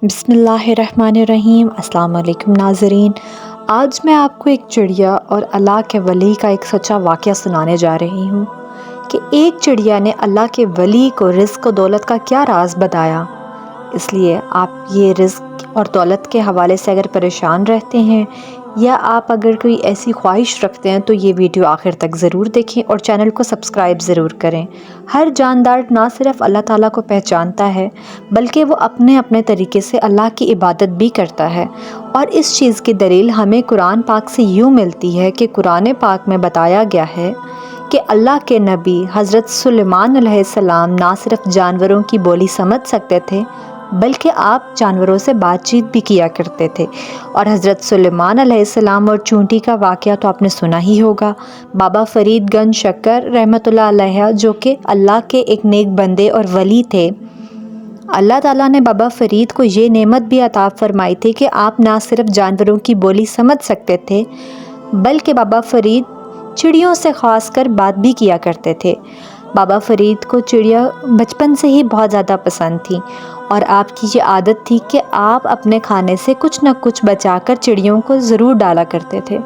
بسم اللہ الرحمن الرحیم۔ السلام علیکم ناظرین، آج میں آپ کو ایک چڑیا اور اللہ کے ولی کا ایک سچا واقعہ سنانے جا رہی ہوں کہ ایک چڑیا نے اللہ کے ولی کو رزق و دولت کا کیا راز بتایا۔ اس لیے آپ یہ رزق اور دولت کے حوالے سے اگر پریشان رہتے ہیں یا آپ اگر کوئی ایسی خواہش رکھتے ہیں تو یہ ویڈیو آخر تک ضرور دیکھیں اور چینل کو سبسکرائب ضرور کریں۔ ہر جاندار نہ صرف اللہ تعالیٰ کو پہچانتا ہے بلکہ وہ اپنے طریقے سے اللہ کی عبادت بھی کرتا ہے، اور اس چیز کی دلیل ہمیں قرآن پاک سے یوں ملتی ہے کہ قرآن پاک میں بتایا گیا ہے کہ اللہ کے نبی حضرت سلیمان علیہ السلام نہ صرف جانوروں کی بولی سمجھ سکتے تھے بلکہ آپ جانوروں سے بات چیت بھی کیا کرتے تھے۔ اور حضرت سلیمان علیہ السلام اور چونٹی کا واقعہ تو آپ نے سنا ہی ہوگا۔ بابا فرید گنج شکر رحمۃ اللہ علیہ جو کہ اللہ کے ایک نیک بندے اور ولی تھے، اللہ تعالیٰ نے بابا فرید کو یہ نعمت بھی عطا فرمائی تھی کہ آپ نہ صرف جانوروں کی بولی سمجھ سکتے تھے بلکہ بابا فرید چڑیوں سے خاص کر بات بھی کیا کرتے تھے۔ بابا فرید کو چڑیا بچپن سے ہی بہت زیادہ پسند تھی، اور آپ کی یہ عادت تھی کہ آپ اپنے کھانے سے کچھ نہ کچھ بچا کر چڑیوں کو ضرور ڈالا کرتے تھے،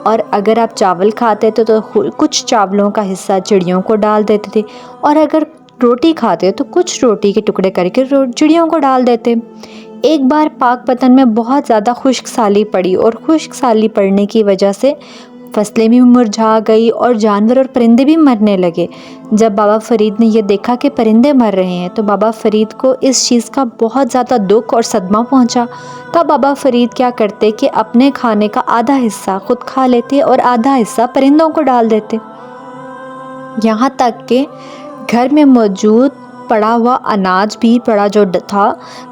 اور اگر آپ چاول کھاتے تھے تو کچھ چاولوں کا حصہ چڑیوں کو ڈال دیتے تھے، اور اگر روٹی کھاتے تو کچھ روٹی کے ٹکڑے کر کے چڑیوں کو ڈال دیتے۔ ایک بار پاک پتن میں بہت زیادہ خشک سالی پڑی، اور خشک سالی پڑنے کی وجہ سے فصلیں بھی مرجھا گئی اور جانور اور پرندے بھی مرنے لگے۔ جب بابا فرید نے یہ دیکھا کہ پرندے مر رہے ہیں تو بابا فرید کو اس چیز کا بہت زیادہ دکھ اور صدمہ پہنچا۔ تب بابا فرید کیا کرتے کہ اپنے کھانے کا آدھا حصہ خود کھا لیتے اور آدھا حصہ پرندوں کو ڈال دیتے، یہاں تک کہ گھر میں موجود پڑا ہوا اناج بھی پڑا جو تھا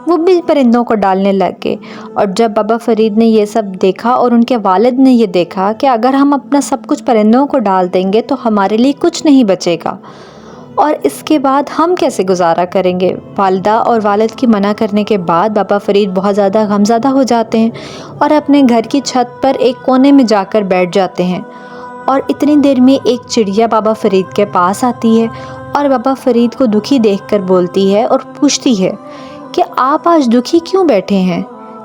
وہ بھی پرندوں کو ڈالنے لگ گئے۔ اور جب بابا فرید نے یہ سب دیکھا اور ان کے والد نے یہ دیکھا کہ اگر ہم اپنا سب کچھ پرندوں کو ڈال دیں گے تو ہمارے لیے کچھ نہیں بچے گا، اور اس کے بعد ہم کیسے گزارا کریں گے۔ والدہ اور والد کی منع کرنے کے بعد بابا فرید بہت زیادہ غمزدہ ہو جاتے ہیں اور اپنے گھر کی چھت پر ایک کونے میں جا کر بیٹھ جاتے ہیں، اور اتنی دیر میں ایک چڑیا بابا فرید کے پاس آتی ہے اور بابا فرید کو دکھی دیکھ کر بولتی ہے اور پوچھتی ہے کہ آپ آج دکھی کیوں بیٹھے ہیں۔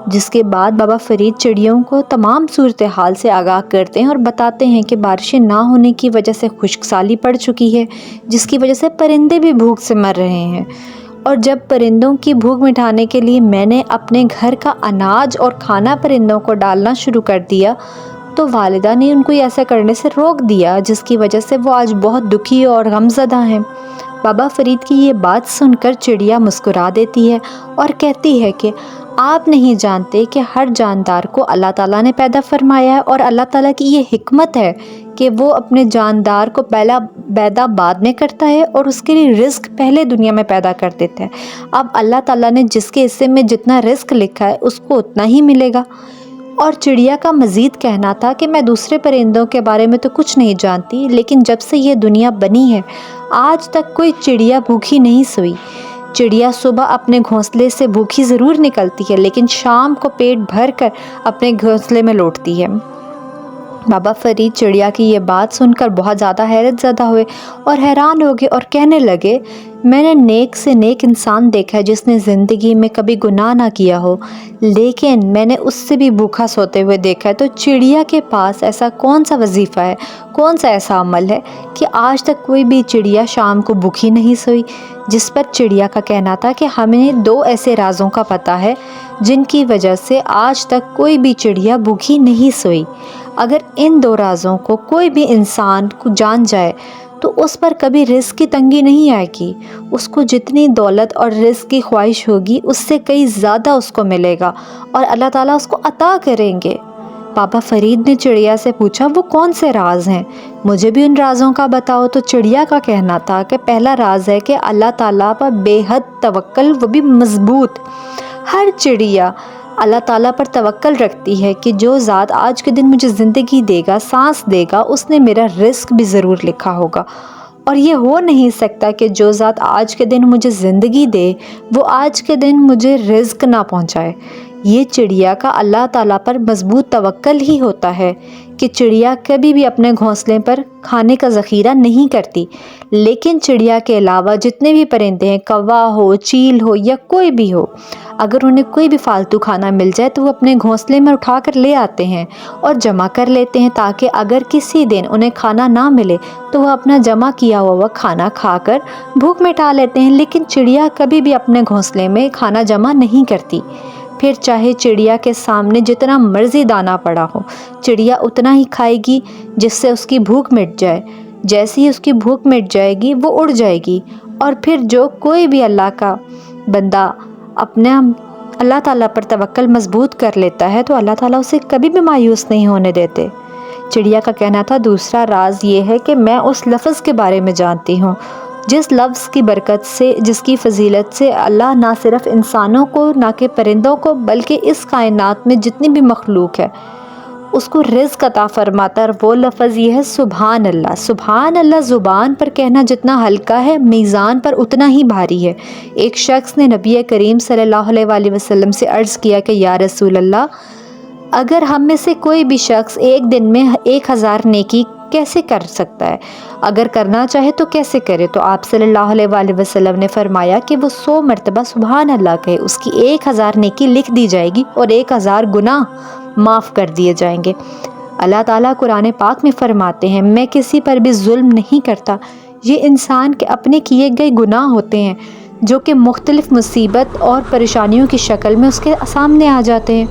جس کے بعد بابا فرید چڑیوں کو تمام صورتحال سے آگاہ کرتے ہیں اور بتاتے ہیں کہ بارشیں نہ ہونے کی وجہ سے خشک سالی پڑ چکی ہے، جس کی وجہ سے پرندے بھی بھوک سے مر رہے ہیں، اور جب پرندوں کی بھوک مٹانے کے لیے میں نے اپنے گھر کا اناج اور کھانا پرندوں کو ڈالنا شروع کر دیا تو والدہ نے ان کو ایسا کرنے سے روک دیا، جس کی وجہ سے وہ آج بہت دکھی اور غمزدہ ہیں۔ بابا فرید کی یہ بات سن کر چڑیا مسکرا دیتی ہے اور کہتی ہے کہ آپ نہیں جانتے کہ ہر جاندار کو اللہ تعالیٰ نے پیدا فرمایا ہے، اور اللہ تعالیٰ کی یہ حکمت ہے کہ وہ اپنے جاندار کو پہلا پیدا بعد میں کرتا ہے اور اس کے لیے رزق پہلے دنیا میں پیدا کر دیتا ہے۔ اب اللہ تعالیٰ نے جس کے حصے میں جتنا رزق لکھا ہے اس کو اتنا ہی ملے گا۔ اور چڑیا کا مزید کہنا تھا کہ میں دوسرے پرندوں کے بارے میں تو کچھ نہیں جانتی، لیکن جب سے یہ دنیا بنی ہے آج تک کوئی چڑیا بھوکی نہیں سوئی۔ چڑیا صبح اپنے گھونسلے سے بھوکی ضرور نکلتی ہے لیکن شام کو پیٹ بھر کر اپنے گھونسلے میں لوٹتی ہے۔ بابا فرید چڑیا کی یہ بات سن کر بہت زیادہ حیرت زدہ ہوئے اور حیران ہو گئے اور کہنے لگے، میں نے نیک سے نیک انسان دیکھا ہے جس نے زندگی میں کبھی گناہ نہ کیا ہو، لیکن میں نے اس سے بھی بھوکا سوتے ہوئے دیکھا ہے۔ تو چڑیا کے پاس ایسا کون سا وظیفہ ہے، کون سا ایسا عمل ہے کہ آج تک کوئی بھی چڑیا شام کو بھوکی نہیں سوئی؟ جس پر چڑیا کا کہنا تھا کہ ہمیں دو ایسے رازوں کا پتہ ہے جن کی وجہ سے آج تک کوئی بھی چڑیا بھوکی نہیں سوئی۔ اگر ان دو رازوں کو کوئی بھی انسان کو جان جائے تو اس پر کبھی رزق کی تنگی نہیں آئے گی، اس کو جتنی دولت اور رزق کی خواہش ہوگی اس سے کئی زیادہ اس کو ملے گا، اور اللہ تعالیٰ اس کو عطا کریں گے۔ بابا فرید نے چڑیا سے پوچھا وہ کون سے راز ہیں، مجھے بھی ان رازوں کا بتاؤ۔ تو چڑیا کا کہنا تھا کہ پہلا راز ہے کہ اللہ تعالیٰ پر بے حد توکل، وہ بھی مضبوط۔ ہر چڑیا اللہ تعالیٰ پر توکل رکھتی ہے کہ جو ذات آج کے دن مجھے زندگی دے گا، سانس دے گا، اس نے میرا رزق بھی ضرور لکھا ہوگا، اور یہ ہو نہیں سکتا کہ جو ذات آج کے دن مجھے زندگی دے وہ آج کے دن مجھے رزق نہ پہنچائے۔ یہ چڑیا کا اللہ تعالیٰ پر مضبوط توکل ہی ہوتا ہے کہ چڑیا کبھی بھی اپنے گھونسلے پر کھانے کا ذخیرہ نہیں کرتی، لیکن چڑیا کے علاوہ جتنے بھی پرندے ہیں، کوا ہو، چیل ہو یا کوئی بھی ہو، اگر انہیں کوئی بھی فالتو کھانا مل جائے تو وہ اپنے گھونسلے میں اٹھا کر لے آتے ہیں اور جمع کر لیتے ہیں، تاکہ اگر کسی دن انہیں کھانا نہ ملے تو وہ اپنا جمع کیا ہوا کھانا کھا کر بھوک مٹا لیتے ہیں۔ لیکن چڑیا کبھی بھی اپنے گھونسلے میں کھانا جمع نہیں کرتی، پھر چاہے چڑیا کے سامنے جتنا مرضی دانہ پڑا ہو، چڑیا اتنا ہی کھائے گی جس سے اس کی بھوک مٹ جائے۔ جیسے ہی اس کی بھوک مٹ جائے گی وہ اڑ جائے گی، اور پھر جو کوئی بھی اللہ کا بندہ اپنا اللہ تعالیٰ پر توکل مضبوط کر لیتا ہے تو اللہ تعالیٰ اسے کبھی بھی مایوس نہیں ہونے دیتے۔ چڑیا کا کہنا تھا دوسرا راز یہ ہے کہ میں اس لفظ کے بارے میں جانتی ہوں جس لفظ کی برکت سے، جس کی فضیلت سے اللہ نہ صرف انسانوں کو، نہ کہ پرندوں کو، بلکہ اس کائنات میں جتنی بھی مخلوق ہے اس کو رزق عطا فرماتا ہے، اور وہ لفظ یہ ہے سبحان اللہ۔ سبحان اللہ زبان پر کہنا جتنا ہلکا ہے، میزان پر اتنا ہی بھاری ہے۔ ایک شخص نے نبی کریم صلی اللہ علیہ وآلہ وسلم سے عرض کیا کہ یا رسول اللہ، اگر ہم میں سے کوئی بھی شخص ایک دن میں 1000 نیکی کیسے کر سکتا ہے؟ اگر کرنا چاہے تو کیسے کرے؟ تو آپ صلی اللہ علیہ وآلہ وسلم نے فرمایا کہ وہ 100 مرتبہ سبحان اللہ کہے، اس کی 1000 نیکی لکھ دی جائے گی اور 1000 گناہ معاف کر دیے جائیں گے۔ اللہ تعالیٰ قرآن پاک میں فرماتے ہیں میں کسی پر بھی ظلم نہیں کرتا۔ یہ انسان کے اپنے کیے گئے گناہ ہوتے ہیں جو کہ مختلف مصیبت اور پریشانیوں کی شکل میں اس کے سامنے آ جاتے ہیں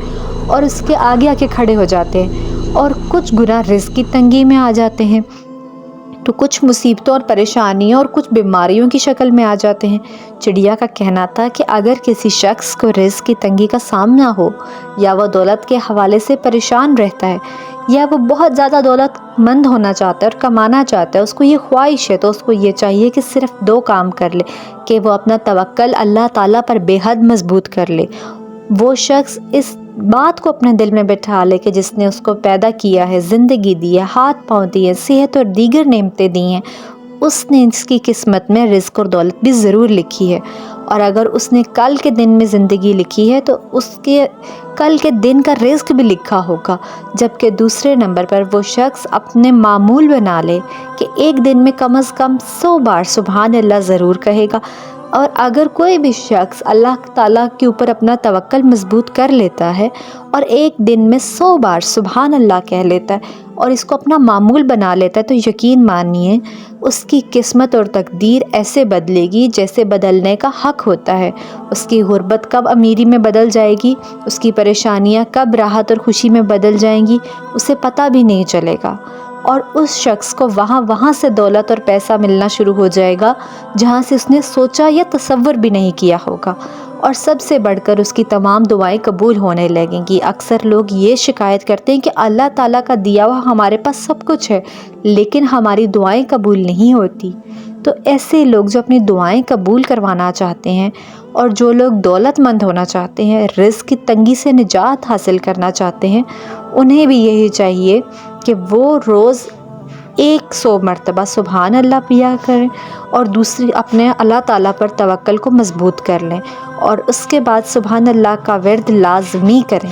اور اس کے آگے آ کے کھڑے ہو جاتے ہیں، اور کچھ گناہ رزق کی تنگی میں آ جاتے ہیں، تو کچھ مصیبتوں اور پریشانیوں اور کچھ بیماریوں کی شکل میں آ جاتے ہیں۔ چڑیا کا کہنا تھا کہ اگر کسی شخص کو رزق کی تنگی کا سامنا ہو، یا وہ دولت کے حوالے سے پریشان رہتا ہے، یا وہ بہت زیادہ دولت مند ہونا چاہتا ہے اور کمانا چاہتا ہے، اس کو یہ خواہش ہے، تو اس کو یہ چاہیے کہ صرف 2 کام کر لے کہ وہ اپنا توکل اللہ تعالیٰ پر بے حد مضبوط کر لے۔ وہ شخص اس بات کو اپنے دل میں بٹھا لے کہ جس نے اس کو پیدا کیا ہے، زندگی دی ہے، ہاتھ پاؤں دی ہے، صحت اور دیگر نعمتیں دی ہیں، اس نے اس کی قسمت میں رزق اور دولت بھی ضرور لکھی ہے، اور اگر اس نے کل کے دن میں زندگی لکھی ہے تو اس کے کل کے دن کا رزق بھی لکھا ہوگا۔ جبکہ دوسرے نمبر پر وہ شخص اپنے معمول بنا لے کہ ایک دن میں کم از کم 100 بار سبحان اللہ ضرور کہے گا، اور اگر کوئی بھی شخص اللہ تعالیٰ کے اوپر اپنا توکل مضبوط کر لیتا ہے اور ایک دن میں 100 بار سبحان اللہ کہہ لیتا ہے اور اس کو اپنا معمول بنا لیتا ہے، تو یقین مانیے اس کی قسمت اور تقدیر ایسے بدلے گی جیسے بدلنے کا حق ہوتا ہے۔ اس کی غربت کب امیری میں بدل جائے گی، اس کی پریشانیاں کب راحت اور خوشی میں بدل جائیں گی، اسے پتہ بھی نہیں چلے گا، اور اس شخص کو وہاں سے دولت اور پیسہ ملنا شروع ہو جائے گا جہاں سے اس نے سوچا یا تصور بھی نہیں کیا ہوگا، اور سب سے بڑھ کر اس کی تمام دعائیں قبول ہونے لگیں گی۔ اکثر لوگ یہ شکایت کرتے ہیں کہ اللہ تعالیٰ کا دیا ہوا ہمارے پاس سب کچھ ہے لیکن ہماری دعائیں قبول نہیں ہوتی۔ تو ایسے لوگ جو اپنی دعائیں قبول کروانا چاہتے ہیں، اور جو لوگ دولت مند ہونا چاہتے ہیں، رزق کی تنگی سے نجات حاصل کرنا چاہتے ہیں، انہیں بھی یہی چاہیے کہ وہ روز 100 مرتبہ سبحان اللہ پیا کریں، اور دوسری اپنے اللہ تعالیٰ پر توکل کو مضبوط کر لیں، اور اس کے بعد سبحان اللہ کا ورد لازمی کریں،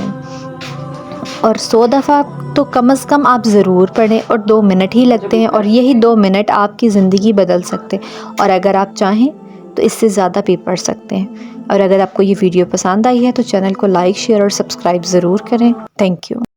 اور 100 دفعہ تو کم از کم آپ ضرور پڑھیں، اور 2 منٹ ہی لگتے ہیں، اور یہی 2 منٹ آپ کی زندگی بدل سکتے ہیں، اور اگر آپ چاہیں تو اس سے زیادہ بھی پڑھ سکتے ہیں۔ اور اگر آپ کو یہ ویڈیو پسند آئی ہے تو چینل کو لائک، شیئر اور سبسکرائب ضرور کریں۔ Thank you.